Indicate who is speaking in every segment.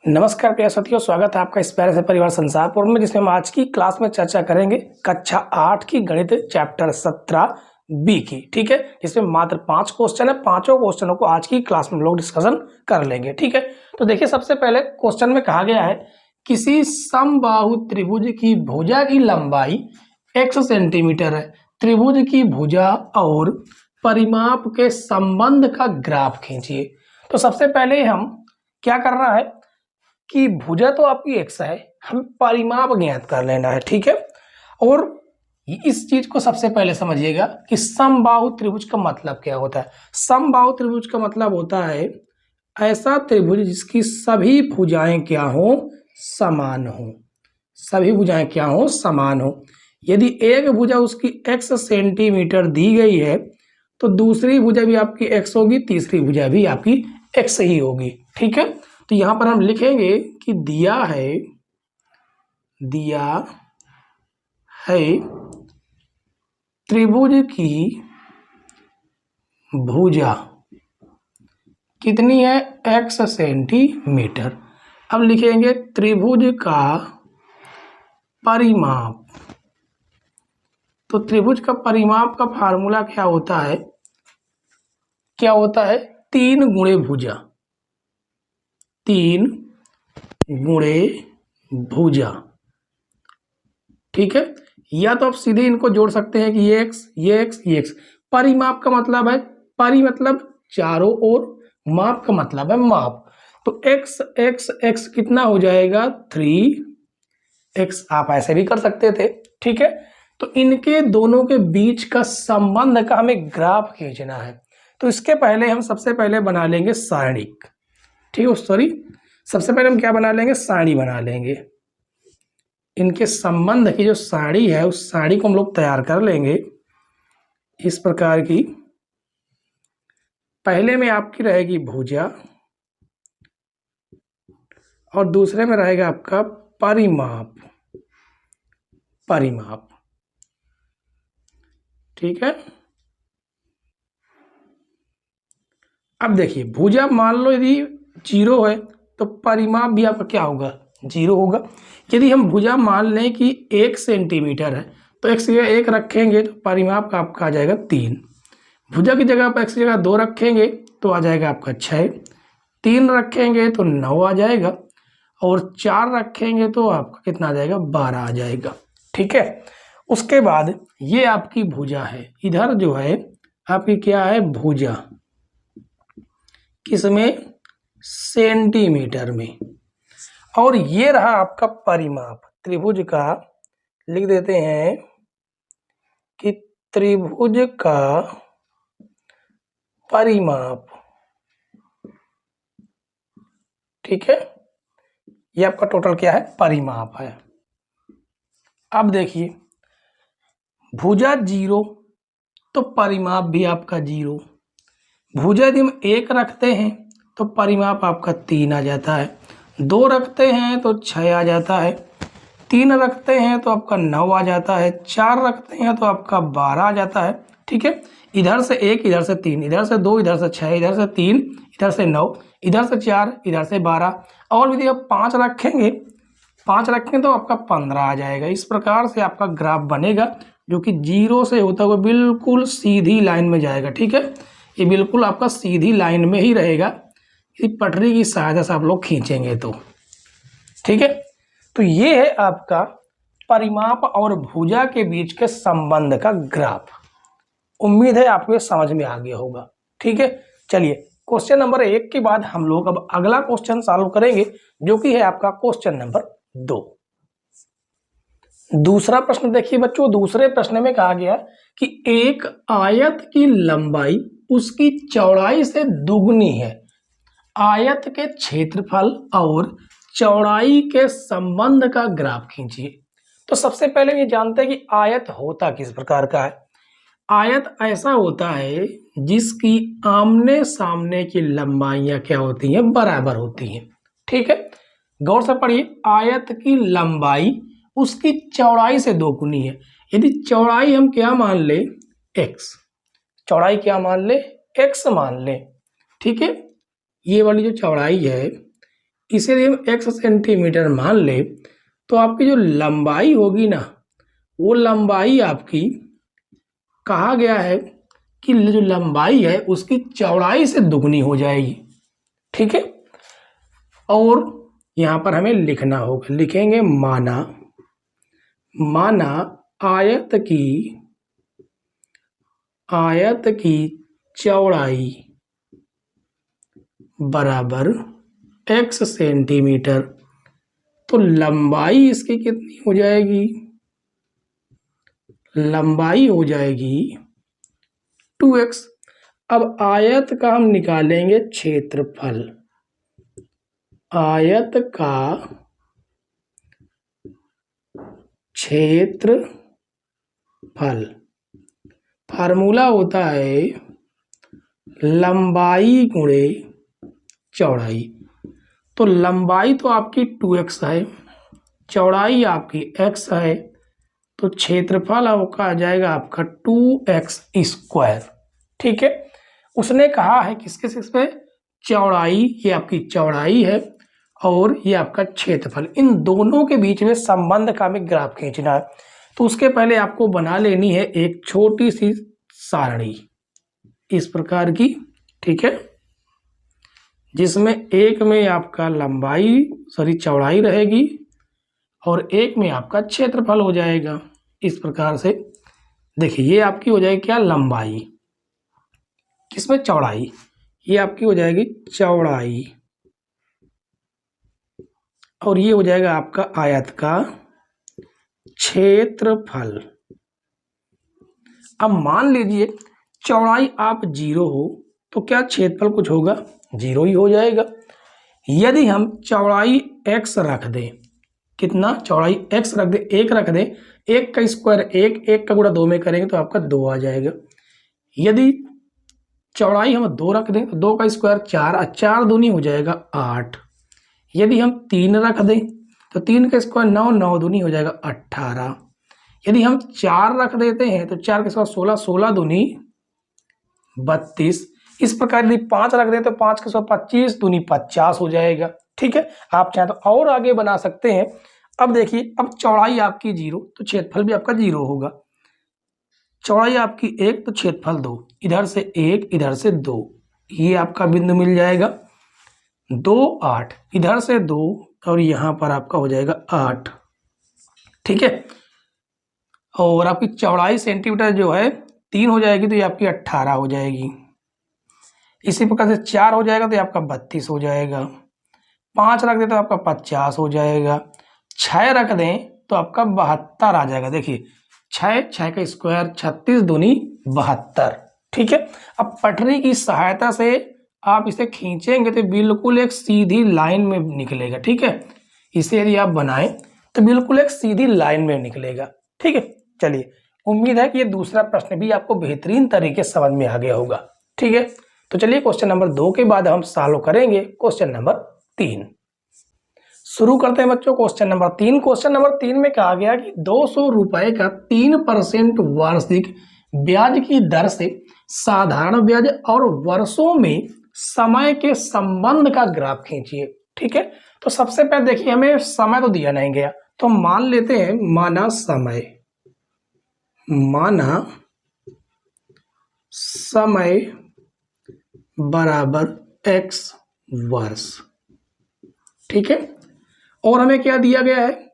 Speaker 1: नमस्कार प्रिय साथियों, स्वागत है आपका इस प्यारे से परिवार संसारपुर में, जिसमें हम आज की क्लास में चर्चा करेंगे कक्षा 8 की गणित चैप्टर 17 बी की। ठीक है, इसमें मात्र 5 क्वेश्चन है। पांचों क्वेश्चनों को आज की क्लास में हम लोग डिस्कशन कर लेंगे। ठीक है, तो देखिए सबसे पहले क्वेश्चन में कहा गया है किसी समबाहु त्रिभुज की भुजा की लंबाई x सेंटीमीटर है, त्रिभुज की भुजा और परिमाप के संबंध का ग्राफ खींचिए। तो सबसे पहले हम क्या करना है कि भुजा तो आपकी x है, हमें परिमाप ज्ञात कर लेना है। ठीक है, और इस चीज को सबसे पहले समझिएगा कि समबाहु त्रिभुज का मतलब क्या होता है। समबाहु त्रिभुज का मतलब होता है ऐसा त्रिभुज जिसकी सभी भुजाएं क्या हो, समान हो। सभी भुजाएं क्या हो, समान हो। यदि एक भुजा उसकी x सेंटीमीटर दी गई है तो दूसरी भुजा भी आपकी x होगी, तीसरी भुजा भी आपकी x ही होगी। ठीक है, तो यहां पर हम लिखेंगे कि दिया है त्रिभुज की भुजा कितनी है, x सेंटीमीटर। अब लिखेंगे त्रिभुज का परिमाप। तो त्रिभुज का परिमाप का फार्मूला क्या होता है, 3 गुणे भुजा। 3 गुणे भुजा। ठीक है, या तो आप सीधे इनको जोड़ सकते हैं कि ये x। परिमाप का मतलब है, परि मतलब चारों ओर, माप का मतलब है माप। तो x कितना हो जाएगा, 3x। आप ऐसे भी कर सकते थे। ठीक है, तो इनके दोनों के बीच का संबंध का हमें ग्राफ खींचना है। तो इसके पहले हम सबसे पहले बना लेंगे सारणिक। ठीक है, सॉरी, सबसे पहले हम क्या बना लेंगे, सारणी बना लेंगे। इनके संबंध की जो सारणी है उस सारणी को हम लोग तैयार कर लेंगे इस प्रकार की। पहले में आपकी रहेगी भुजा और दूसरे में रहेगा आपका परिमाप। ठीक है, अब देखिए भुजा मान लो यदि 0 है तो परिमाप भी आपका क्या होगा, 0 होगा। यदि हम भुजा मान लें कि 1 सेंटीमीटर है तो x की जगह 1 रखेंगे तो परिमाप का आपका आ जाएगा 3। भुजा की जगह पर x की जगह 2 रखेंगे तो आ जाएगा आपका 6। 3 रखेंगे तो 9 आ जाएगा और 4 रखेंगे तो आपका कितना आ जाएगा, 12 आ जाएगा। ठीक है, उसके बाद ये आपकी भुजा है, इधर जो है आपकी क्या है, भुजा किसमें, सेंटीमीटर में। और ये रहा आपका परिमाप त्रिभुज का। लिख देते हैं कि त्रिभुज का परिमाप। ठीक है, ये आपका टोटल क्या है, परिमाप है। अब देखिए भुजा 0 तो परिमाप भी आपका 0। भुजा यदि हम 1 रखते हैं तो परिमाप आपका 3 आ जाता है। 2 रखते हैं तो 6 आ जाता है। 3 रखते हैं तो आपका 9 आ जाता है। 4 रखते हैं तो आपका 12 आ जाता है। ठीक है, इधर से 1, इधर से 3, इधर से 2, इधर से 6, इधर से 3, इधर से 9, इधर से 4, इधर से 12। और यदि आप 5 रखेंगे, 5 रखेंगे तो आपका 15 आ जाएगा। इस प्रकार से आपका ग्राफ बनेगा जो कि 0 से होता हुआ बिल्कुल सीधी लाइन में जाएगा। ठीक है, ये बिल्कुल आपका सीधी लाइन में ही रहेगा, पटरी की सहायता से आप लोग खींचेंगे तो। ठीक है, तो ये है आपका परिमाप और भुजा के बीच के संबंध का ग्राफ। उम्मीद है आपको ये समझ में आ गया होगा। ठीक है, चलिए क्वेश्चन नंबर 1 के बाद हम लोग अब अगला क्वेश्चन सॉल्व करेंगे जो कि है आपका क्वेश्चन नंबर 2। दूसरा प्रश्न देखिए बच्चों, दूसरे प्रश्न में कहा गया कि एक आयत की लंबाई उसकी चौड़ाई से दुगनी है। आयत के क्षेत्रफल और चौड़ाई के संबंध का ग्राफ खींचिए। तो सबसे पहले ये जानते हैं कि आयत होता किस प्रकार का है। आयत ऐसा होता है जिसकी आमने सामने की लंबाइयां क्या होती हैं, बराबर होती हैं। ठीक है, गौर से पढ़िए, आयत की लंबाई उसकी चौड़ाई से दोगुनी है। यदि चौड़ाई हम क्या मान ले, x, चौड़ाई क्या मान ले, x मान ले। ठीक है, ये वाली जो चौड़ाई है इसे यदि हम x सेंटीमीटर मान ले तो आपकी जो लंबाई होगी ना, वो लंबाई आपकी कहा गया है कि जो लंबाई है उसकी चौड़ाई से दुगनी हो जाएगी। ठीक है, और यहां पर हमें लिखना होगा, लिखेंगे माना आयत की चौड़ाई बराबर x सेंटीमीटर, तो लंबाई इसकी कितनी हो जाएगी, लंबाई हो जाएगी 2x। अब आयत का हम निकालेंगे क्षेत्रफल, आयत का क्षेत्रफल फार्मूला होता है लंबाई गुणे चौड़ाई। तो लंबाई तो आपकी 2x है, चौड़ाई आपकी x है, तो क्षेत्रफल आपका आ जाएगा आपका 2x स्क्वायर। ठीक है, उसने कहा है किसके किस पे, चौड़ाई, ये आपकी चौड़ाई है और ये आपका क्षेत्रफल, इन दोनों के बीच में संबंध का हमें ग्राफ खींचना है। तो उसके पहले आपको बना लेनी है एक छोटी सी सारणी इस प्रकार की। ठीक है, जिसमें एक में आपका चौड़ाई रहेगी और एक में आपका क्षेत्रफल हो जाएगा। इस प्रकार से देखिए, ये आपकी हो जाएगी क्या, लंबाई, किसमें, चौड़ाई, ये आपकी हो जाएगी चौड़ाई, और ये हो जाएगा आपका आयत का क्षेत्रफल। अब मान लीजिए चौड़ाई आप 0 हो तो क्या क्षेत्रफल कुछ होगा, 0 ही हो जाएगा। यदि हम चौड़ाई x रख दें, कितना, चौड़ाई x रख दें, 1 रख दें, 1 का स्क्वायर 1 का गुणा 2 में करेंगे तो आपका 2 आ जाएगा। यदि चौड़ाई हम 2 रख दें तो 2 का स्क्वायर 4, 4 दूनी हो जाएगा 8। यदि हम 3 रख दें तो 3 का स्क्वायर 9, 9 दूनी हो जाएगा 18। यदि हम 4 रख देते हैं तो 4 के स्क्वायर 16, 16 दूनी 32। इस प्रकार यदि 5 रख दें तो 5 के स्क्वायर 25 दूनी 50 हो जाएगा। ठीक है, आप चाहें तो और आगे बना सकते हैं। अब देखिए, अब चौड़ाई आपकी 0 तो क्षेत्रफल भी आपका 0 होगा। चौड़ाई आपकी 1 तो क्षेत्रफल 2, इधर से 1 इधर से 2, ये आपका बिंदु मिल जाएगा 2, 8, इधर से 2 और यहां पर आपका हो जाएगा 8। ठीक है, और आपकी चौड़ाई सेंटीमीटर जो है 3 हो जाएगी तो ये आपकी 18 हो जाएगी। इसी प्रकार से 4 हो जाएगा तो ये आपका 32 हो जाएगा। 5 रख दें तो आपका 50 हो जाएगा। 6 रख दें तो आपका 72 आ जाएगा। देखिए 6 का स्क्वायर 36 दूनी 72। ठीक है, अब पटरी की सहायता से आप इसे खींचेंगे तो बिल्कुल एक सीधी लाइन में निकलेगा। ठीक है, इसे यदि आप बनाएं तो बिल्कुल एक सीधी लाइन में निकलेगा। ठीक है, चलिए, उम्मीद है कि ये दूसरा प्रश्न भी आपको बेहतरीन तरीके से समझ में आ गया होगा। ठीक है, तो चलिए क्वेश्चन नंबर 2 के बाद हम सॉल्व करेंगे क्वेश्चन नंबर 3। शुरू करते हैं बच्चों क्वेश्चन नंबर 3। क्वेश्चन नंबर 3 में कहा गया कि 200 रुपए का 3% वार्षिक ब्याज की दर से साधारण ब्याज और वर्षों में समय के संबंध का ग्राफ खींचिए। ठीक है, तो सबसे पहले देखिए, हमें समय तो दिया नहीं गया, तो मान लेते हैं माना समय बराबर x वर्ष। ठीक है, और हमें क्या दिया गया है,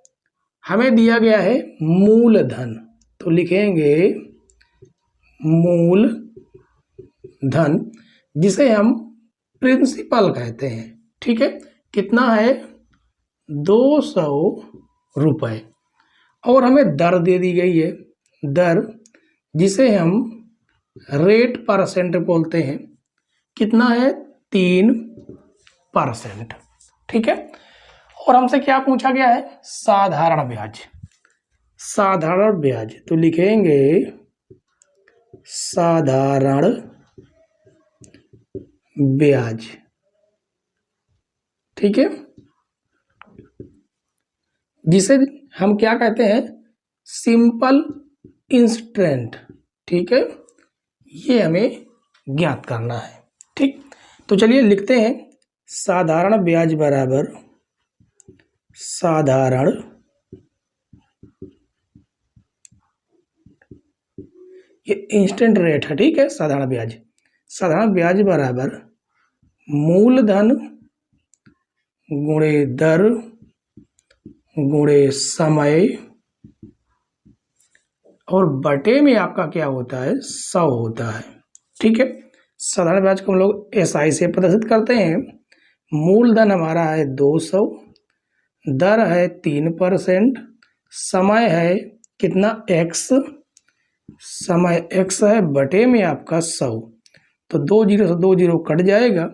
Speaker 1: हमें दिया गया है मूलधन, तो लिखेंगे मूलधन, जिसे हम प्रिंसिपल कहते हैं। ठीक है, कितना है, 200 रुपए, और हमें दर दे दी गई है, दर जिसे हम रेट परसेंट बोलते हैं, कितना है, 3%। ठीक है, और हमसे क्या पूछा गया है, साधारण ब्याज। साधारण ब्याज तो लिखेंगे साधारण ब्याज। ठीक है, जिसे हम क्या कहते हैं, सिंपल इंस्टेंट। ठीक है, ये हमें ज्ञात करना है। ठीक, तो चलिए लिखते हैं साधारण ब्याज बराबर साधारण ये इंस्टेंट रेट है, ठीक है। साधारण ब्याज बराबर मूलधन गुणे दर गुणे समय और बटे में आपका क्या होता है, 100 होता है, ठीक है। साधारण ब्याज को हम लोग SI से प्रदर्शित करते हैं। मूलधन हमारा है 200, दर है 3%, समय है कितना, x, समय x है, बटे में आपका 100। तो 2 जीरो से 2 जीरो कट जाएगा,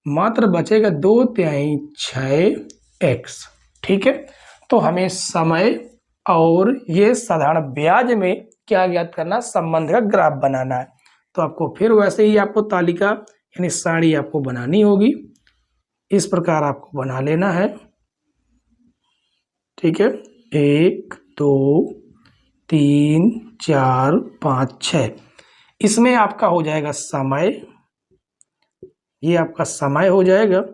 Speaker 1: मात्र बचेगा 2×6x, ठीक है। तो हमें समय और ये साधारण ब्याज में क्या ज्ञात करना, संबंध का ग्राफ बनाना है। तो आपको फिर वैसे ही आपको तालिका यानी सारणी आपको बनानी होगी, इस प्रकार आपको बना लेना है, ठीक है। 1 2 3 4 5 6, इसमें आपका हो जाएगा समय, ये आपका समय हो जाएगा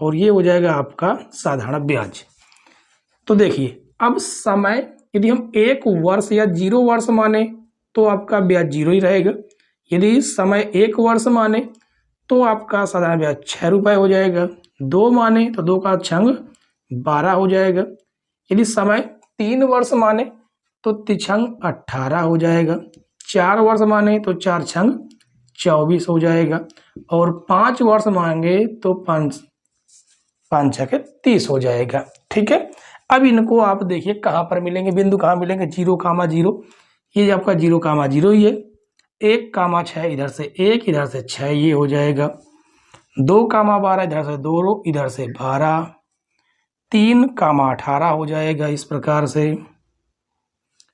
Speaker 1: और ये हो जाएगा आपका साधारण ब्याज। तो देखिए अब समय यदि हम 1 वर्ष या 0 वर्ष माने तो आपका ब्याज 0 ही रहेगा। यदि समय 1 वर्ष माने तो आपका साधारण ब्याज 6 रुपये हो जाएगा। 2 माने तो 2 का छंग 12 हो जाएगा। यदि समय 3 वर्ष माने तो तिछंग 18 हो जाएगा। 4 वर्ष माने तो 4 छंग 24 हो जाएगा और 5 वर्ष मांगे तो 5 छके 30 हो जाएगा, ठीक है। अब इनको आप देखिए कहाँ पर मिलेंगे, बिंदु कहाँ मिलेंगे, 0,0, ये आपका 0,0 ही है। 1,6 इधर से 1, इधर से 6, ये हो जाएगा। 2,12 इधर से 2, इधर से 12, 3,18 हो जाएगा इस प्रकार से,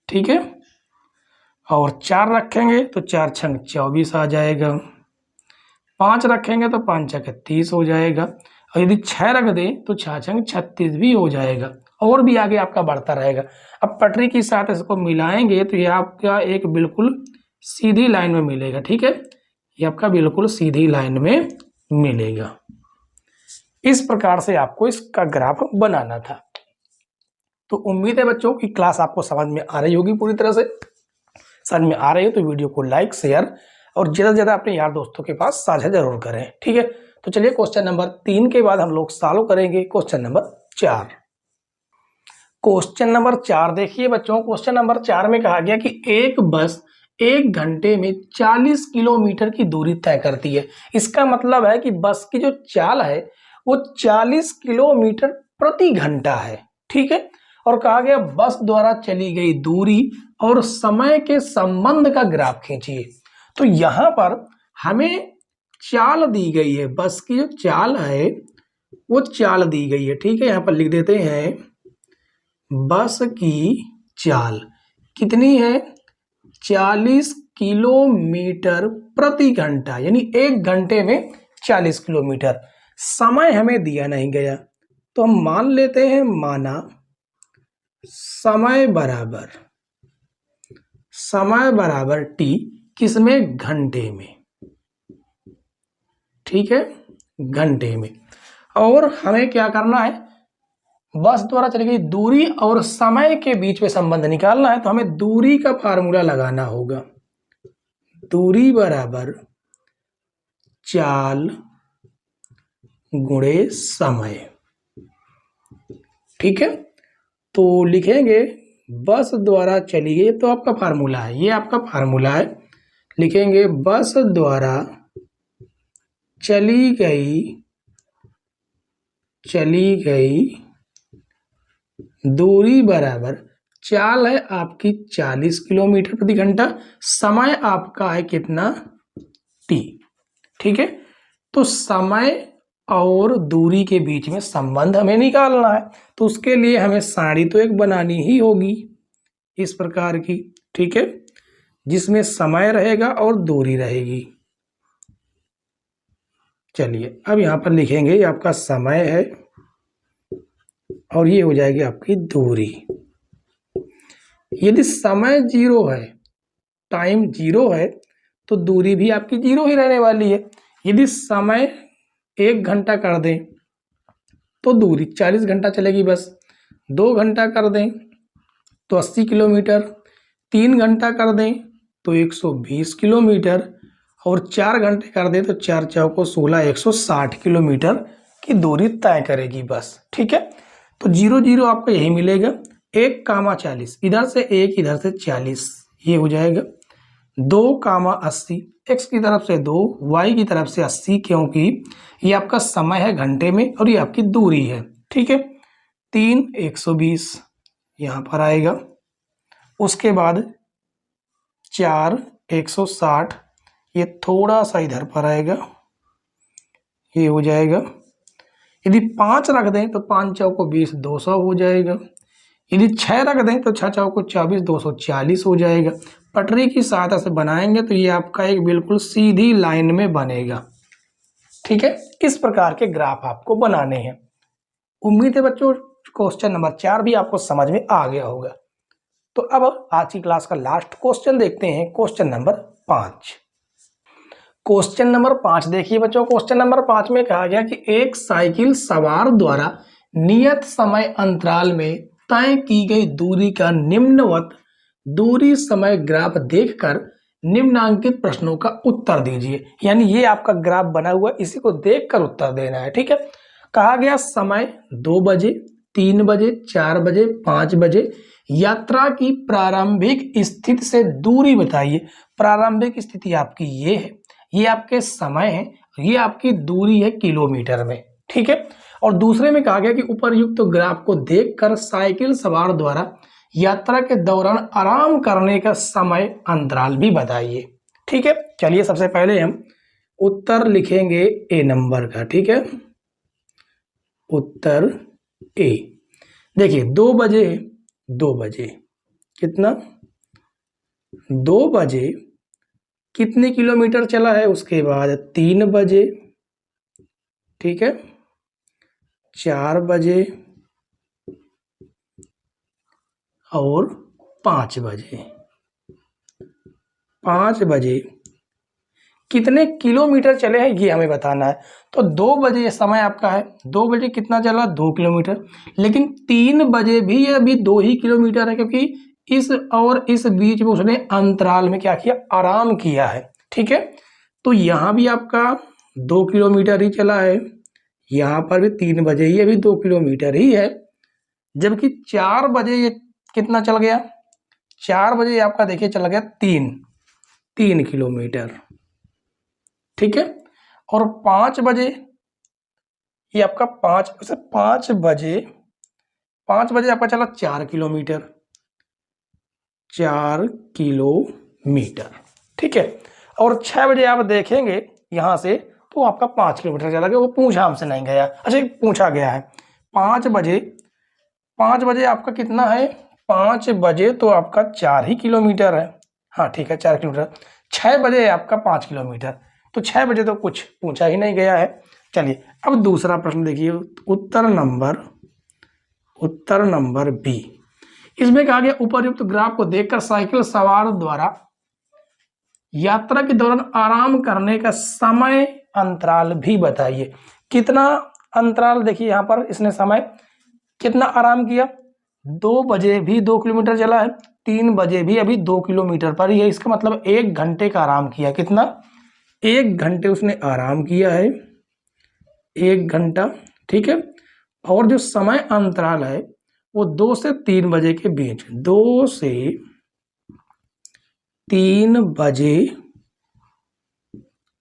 Speaker 1: ठीक है। और 4 रखेंगे तो 4 छंग 24 आ जाएगा। 5 रखेंगे तो 5 छके 30 हो जाएगा और यदि 6 रख दें तो 6 छंग 36 भी हो जाएगा और भी आगे आपका बढ़ता रहेगा। अब पटरी के साथ इसको मिलाएंगे तो ये आपका एक बिल्कुल सीधी लाइन में मिलेगा, ठीक है। ये आपका बिल्कुल सीधी लाइन में मिलेगा। इस प्रकार से आपको इसका ग्राफ बनाना था। तो उम्मीद है बच्चों की क्लास आपको समझ में आ रही होगी, पूरी तरह से समझ में आ रही है तो वीडियो को लाइक शेयर और ज़्यादा से ज़्यादा अपने यार दोस्तों के पास साझा जरूर करें, ठीक है। तो चलिए क्वेश्चन नंबर 3 के बाद हम लोग सॉल्व करेंगे क्वेश्चन नंबर 4। क्वेश्चन नंबर 4 देखिए बच्चों, क्वेश्चन नंबर 4 में कहा गया कि एक बस 1 घंटे में 40 किलोमीटर की दूरी तय करती है। इसका मतलब है कि बस की जो चाल है वो 40 किलोमीटर प्रति घंटा है, ठीक है। और कहा गया बस द्वारा चली गई दूरी और समय के संबंध का ग्राफ खींचिए। तो यहां पर हमें चाल दी गई है, बस की जो चाल है वो चाल दी गई है, ठीक है। यहां पर लिख देते हैं बस की चाल कितनी है, 40 किलोमीटर प्रति घंटा, यानी 1 घंटे में 40 किलोमीटर। समय हमें दिया नहीं गया तो हम मान लेते हैं, माना समय बराबर t, किसमें, घंटे में, ठीक है, घंटे में। और हमें क्या करना है, बस द्वारा चली गई दूरी और समय के बीच में संबंध निकालना है। तो हमें दूरी का फार्मूला लगाना होगा, दूरी बराबर चाल गुणे समय, ठीक है। तो लिखेंगे बस द्वारा चली गई, तो आपका फार्मूला है, ये आपका फार्मूला है। लिखेंगे बस द्वारा चली गई दूरी बराबर चाल है आपकी 40 किलोमीटर प्रति घंटा, समय आपका है कितना, t, ठीक है। तो समय और दूरी के बीच में संबंध हमें निकालना है, तो उसके लिए हमें सारणी तो एक बनानी ही होगी इस प्रकार की, ठीक है, जिसमें समय रहेगा और दूरी रहेगी। चलिए अब यहां पर लिखेंगे आपका समय है और ये हो जाएगी आपकी दूरी। यदि समय 0 है, टाइम 0 है, तो दूरी भी आपकी 0 ही रहने वाली है। यदि समय 1 घंटा कर दें तो दूरी 40 घंटा चलेगी बस। 2 घंटा कर दें तो 80 किलोमीटर, 3 घंटा कर दें तो 120 किलोमीटर, और 4 घंटे कर दें तो 4 चौको 16, 160 किलोमीटर की दूरी तय करेगी बस। ठीक है, तो 0 0 आपको यही मिलेगा। 1,40, इधर से 1 इधर से 40, ये हो जाएगा 2,80, x की तरफ से 2, y की तरफ से 80, क्योंकि ये आपका समय है घंटे में और ये आपकी दूरी है। ठीक है, 3 120 यहाँ पर आएगा, उसके बाद 4 160, ये थोड़ा सा इधर पर आएगा, ये हो जाएगा। यदि 5 रख दें तो 5 चौको 20, 200 हो जाएगा। यदि 6 रख दें तो 6 चौको 24, 240 हो जाएगा। पटरी की सहायता से बनाएंगे तो ये आपका एक बिल्कुल सीधी लाइन में बनेगा। ठीक है, इस प्रकार के ग्राफ आपको बनाने हैं। उम्मीद है बच्चों क्वेश्चन नंबर 4 भी आपको समझ में आ गया होगा। तो अब आज की क्लास का लास्ट क्वेश्चन देखते हैं, क्वेश्चन नंबर 5। क्वेश्चन नंबर 5 देखिए बच्चों, क्वेश्चन नंबर 5 में कहा गया कि एक साइकिल सवार द्वारा नियत समय अंतराल में तय की गई दूरी का निम्नवत दूरी समय ग्राफ देखकर निम्नांकित प्रश्नों का उत्तर दीजिए। यानी ये आपका ग्राफ बना हुआ, इसी को देखकर उत्तर देना है। ठीक है, कहा गया समय 2 बजे, 3 बजे, 4 बजे, 5 बजे यात्रा की प्रारंभिक स्थिति से दूरी बताइए। प्रारंभिक स्थिति आपकी ये है, ये आपके समय है, ये आपकी दूरी है किलोमीटर में। ठीक है, और दूसरे में कहा गया कि उपरयुक्त ग्राफ को देखकर साइकिल सवार द्वारा यात्रा के दौरान आराम करने का समय अंतराल भी बताइए। ठीक है, चलिए सबसे पहले हम उत्तर लिखेंगे ए नंबर का। ठीक है, उत्तर ए। देखिए 2 बजे, 2 बजे कितना, 2 बजे कितने किलोमीटर चला है, उसके बाद 3 बजे, ठीक है, 4 बजे और 5 बजे। 5 बजे कितने किलोमीटर चले हैं ये हमें बताना है। तो 2 बजे समय आपका है, 2 बजे कितना चला, 2 किलोमीटर, लेकिन 3 बजे भी अभी 2 ही किलोमीटर है, क्योंकि इस और इस बीच में उसने अंतराल में क्या किया, आराम किया है। ठीक है, तो यहाँ भी आपका 2 किलोमीटर ही चला है, यहाँ पर भी 3 बजे ही अभी 2 किलोमीटर ही है, जबकि 4 बजे ये कितना चल गया, 4 बजे आपका देखिए चला गया 3 किलोमीटर। ठीक है, और 5 बजे ये आपका 5 बजे आपका चला 4 किलोमीटर, 4 किलोमीटर। ठीक है, और 6 बजे आप देखेंगे यहाँ से तो आपका 5 किलोमीटर चला गया, वो पूछा हमसे नहीं गया। अच्छा पूछा गया है 5 बजे आपका कितना है, 5 बजे तो आपका 4 ही किलोमीटर है। हाँ ठीक है, 4 किलोमीटर। 6 बजे आपका 5 किलोमीटर, तो 6 बजे तो कुछ पूछा ही नहीं गया है। चलिए अब दूसरा प्रश्न देखिए, उत्तर नंबर बी। इसमें कहा गया उपर्युक्त ग्राफ को देखकर साइकिल सवार द्वारा यात्रा के दौरान आराम करने का समय अंतराल भी बताइए। कितना अंतराल, देखिए यहाँ पर इसने समय कितना आराम किया, 2 बजे भी 2 किलोमीटर चला है, 3 बजे भी अभी 2 किलोमीटर पर ही है। इसका मतलब 1 घंटे का आराम किया। कितना, 1 घंटे उसने आराम किया है, 1 घंटा। ठीक है, और जो समय अंतराल है वो 2 से 3 बजे के बीच, 2 से 3 बजे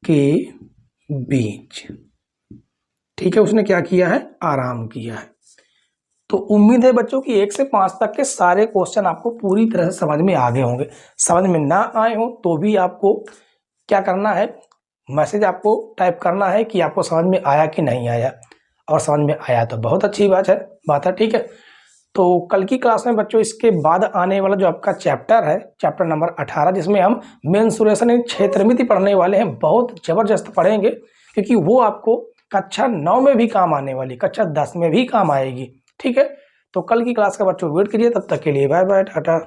Speaker 1: के बीच। ठीक है, उसने क्या किया है, आराम किया है। तो उम्मीद है बच्चों कि 1 से 5 तक के सारे क्वेश्चन आपको पूरी तरह से समझ में आ गए होंगे। समझ में ना आए हो तो भी आपको क्या करना है, मैसेज आपको टाइप करना है कि आपको समझ में आया कि नहीं आया, और समझ में आया तो बहुत अच्छी बात है। ठीक है, तो कल की क्लास में बच्चों इसके बाद आने वाला जो आपका चैप्टर है, चैप्टर नंबर 18, जिसमें हम मेंसुरेशन इन क्षेत्रमिति पढ़ने वाले हैं, बहुत जबरदस्त पढ़ेंगे, क्योंकि वो आपको कक्षा 9 में भी काम आने वाली, कक्षा 10 में भी काम आएगी। ठीक है, तो कल की क्लास का बच्चों वेट कीजिए। तब तक के लिए बाय बाय, टाटा।